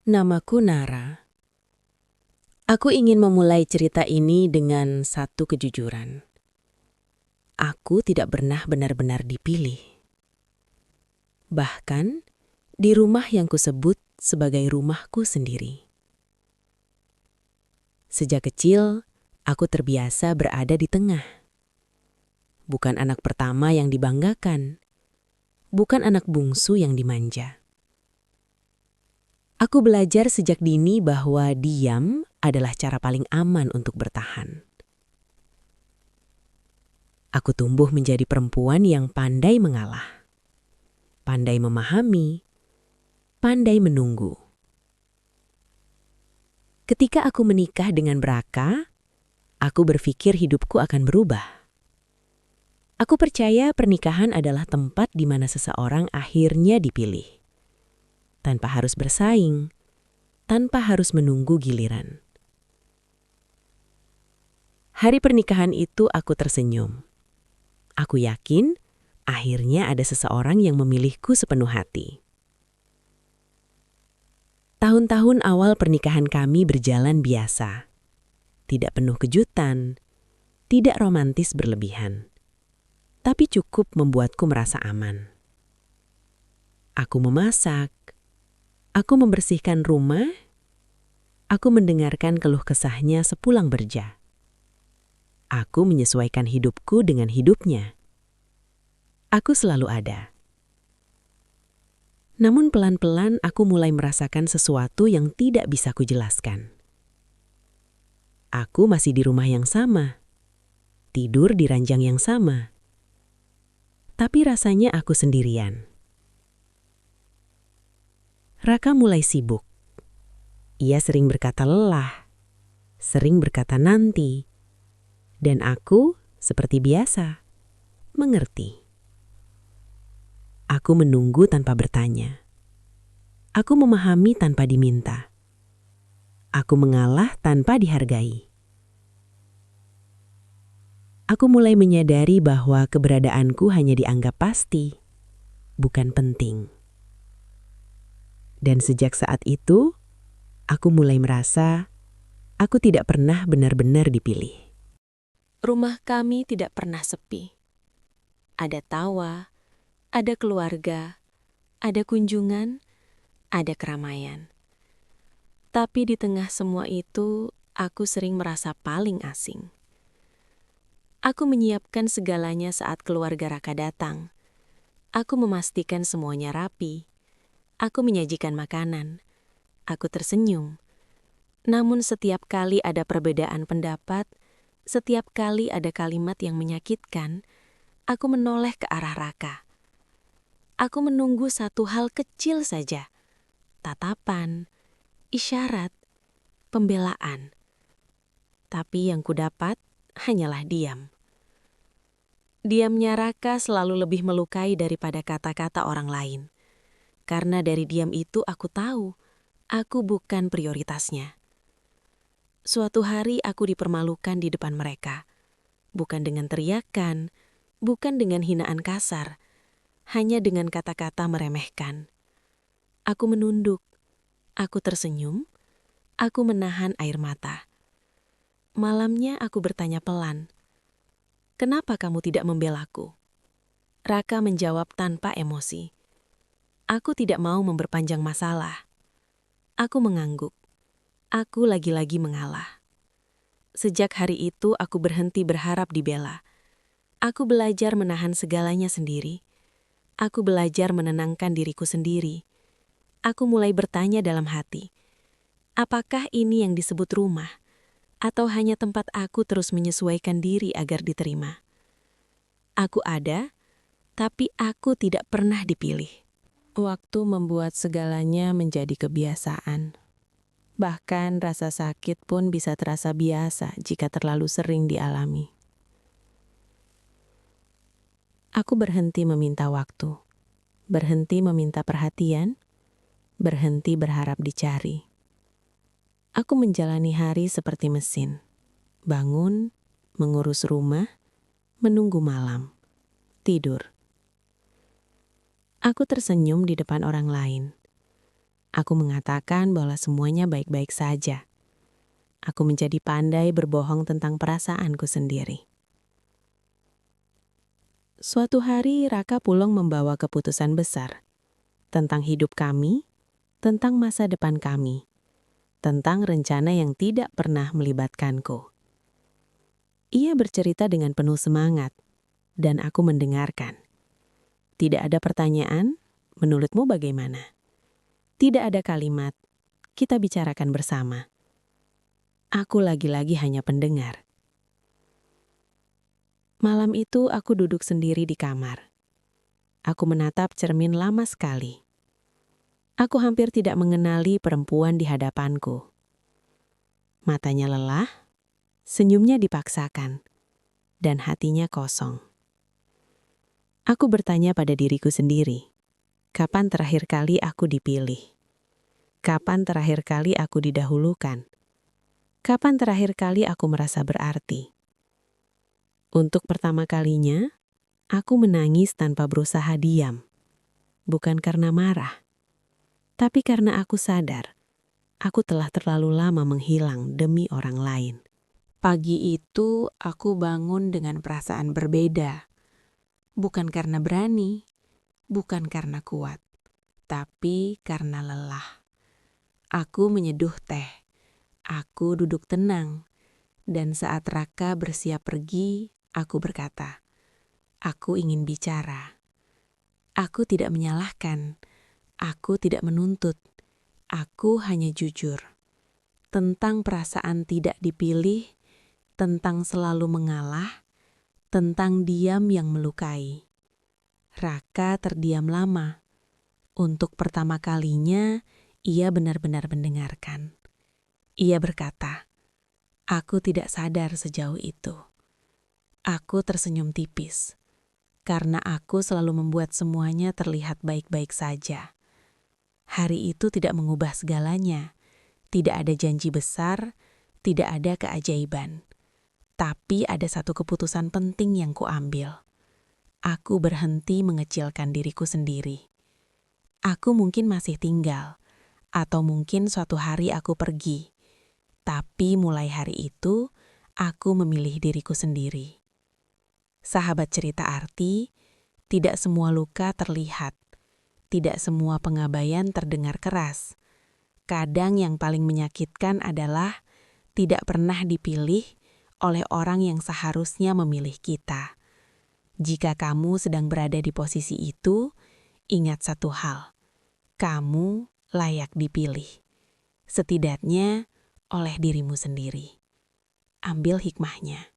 Namaku Nara. Aku ingin memulai cerita ini dengan satu kejujuran. Aku tidak pernah benar-benar dipilih. Bahkan, di rumah yang kusebut sebagai rumahku sendiri. Sejak kecil, aku terbiasa berada di tengah. Bukan anak pertama yang dibanggakan. Bukan anak bungsu yang dimanja. Aku belajar sejak dini bahwa diam adalah cara paling aman untuk bertahan. Aku tumbuh menjadi perempuan yang pandai mengalah, pandai memahami, pandai menunggu. Ketika aku menikah dengan Braka, aku berpikir hidupku akan berubah. Aku percaya pernikahan adalah tempat di mana seseorang akhirnya dipilih. Tanpa harus bersaing, tanpa harus menunggu giliran. Hari pernikahan itu aku tersenyum. Aku yakin akhirnya ada seseorang yang memilihku sepenuh hati. Tahun-tahun awal pernikahan kami berjalan biasa. Tidak penuh kejutan, tidak romantis berlebihan. Tapi cukup membuatku merasa aman. Aku memasak, aku membersihkan rumah, aku mendengarkan keluh kesahnya sepulang berja. Aku menyesuaikan hidupku dengan hidupnya. Aku selalu ada. Namun pelan-pelan aku mulai merasakan sesuatu yang tidak bisa kujelaskan. Aku masih di rumah yang sama, tidur di ranjang yang sama. Tapi rasanya aku sendirian. Raka mulai sibuk. Ia sering berkata lelah, sering berkata nanti. Dan aku, seperti biasa, mengerti. Aku menunggu tanpa bertanya. Aku memahami tanpa diminta. Aku mengalah tanpa dihargai. Aku mulai menyadari bahwa keberadaanku hanya dianggap pasti, bukan penting. Dan sejak saat itu, aku mulai merasa aku tidak pernah benar-benar dipilih. Rumah kami tidak pernah sepi. Ada tawa, ada keluarga, ada kunjungan, ada keramaian. Tapi di tengah semua itu, aku sering merasa paling asing. Aku menyiapkan segalanya saat keluarga Raka datang. Aku memastikan semuanya rapi. Aku menyajikan makanan. Aku tersenyum. Namun setiap kali ada perbedaan pendapat, setiap kali ada kalimat yang menyakitkan, aku menoleh ke arah Raka. Aku menunggu satu hal kecil saja. Tatapan, isyarat, pembelaan. Tapi yang kudapat hanyalah diam. Diamnya Raka selalu lebih melukai daripada kata-kata orang lain. Karena dari diam itu aku tahu, aku bukan prioritasnya. Suatu hari aku dipermalukan di depan mereka. Bukan dengan teriakan, bukan dengan hinaan kasar, hanya dengan kata-kata meremehkan. Aku menunduk, aku tersenyum, aku menahan air mata. Malamnya aku bertanya pelan, "Kenapa kamu tidak membelaku?" Raka menjawab tanpa emosi, "Aku tidak mau memperpanjang masalah." Aku mengangguk. Aku lagi-lagi mengalah. Sejak hari itu aku berhenti berharap dibela. Aku belajar menahan segalanya sendiri. Aku belajar menenangkan diriku sendiri. Aku mulai bertanya dalam hati, apakah ini yang disebut rumah? Atau hanya tempat aku terus menyesuaikan diri agar diterima? Aku ada, tapi aku tidak pernah dipilih. Waktu membuat segalanya menjadi kebiasaan. Bahkan rasa sakit pun bisa terasa biasa jika terlalu sering dialami. Aku berhenti meminta waktu, berhenti meminta perhatian, berhenti berharap dicari. Aku menjalani hari seperti mesin, bangun, mengurus rumah, menunggu malam, tidur. Aku tersenyum di depan orang lain. Aku mengatakan bahwa semuanya baik-baik saja. Aku menjadi pandai berbohong tentang perasaanku sendiri. Suatu hari Raka pulang membawa keputusan besar tentang hidup kami, tentang masa depan kami, tentang rencana yang tidak pernah melibatkanku. Ia bercerita dengan penuh semangat, dan aku mendengarkan. Tidak ada pertanyaan, menurutmu bagaimana? Tidak ada kalimat, kita bicarakan bersama. Aku lagi-lagi hanya pendengar. Malam itu aku duduk sendiri di kamar. Aku menatap cermin lama sekali. Aku hampir tidak mengenali perempuan di hadapanku. Matanya lelah, senyumnya dipaksakan, dan hatinya kosong. Aku bertanya pada diriku sendiri, kapan terakhir kali aku dipilih? Kapan terakhir kali aku didahulukan? Kapan terakhir kali aku merasa berarti? Untuk pertama kalinya, aku menangis tanpa berusaha diam. Bukan karena marah, tapi karena aku sadar, aku telah terlalu lama menghilang demi orang lain. Pagi itu aku bangun dengan perasaan berbeda. Bukan karena berani, bukan karena kuat, tapi karena lelah. Aku menyeduh teh, aku duduk tenang, dan saat Raka bersiap pergi, aku berkata, aku ingin bicara. Aku tidak menyalahkan, aku tidak menuntut, aku hanya jujur. Tentang perasaan tidak dipilih, tentang selalu mengalah, tentang diam yang melukai. Raka terdiam lama. Untuk pertama kalinya, ia benar-benar mendengarkan. Ia berkata, aku tidak sadar sejauh itu. Aku tersenyum tipis, karena aku selalu membuat semuanya terlihat baik-baik saja. Hari itu tidak mengubah segalanya. Tidak ada janji besar, tidak ada keajaiban. Tapi ada satu keputusan penting yang kuambil. Aku berhenti mengecilkan diriku sendiri. Aku mungkin masih tinggal, atau mungkin suatu hari aku pergi. Tapi mulai hari itu, aku memilih diriku sendiri. Sahabat cerita arti, tidak semua luka terlihat. Tidak semua pengabaian terdengar keras. Kadang yang paling menyakitkan adalah tidak pernah dipilih oleh orang yang seharusnya memilih kita. Jika kamu sedang berada di posisi itu, ingat satu hal. Kamu layak dipilih. Setidaknya oleh dirimu sendiri. Ambil hikmahnya.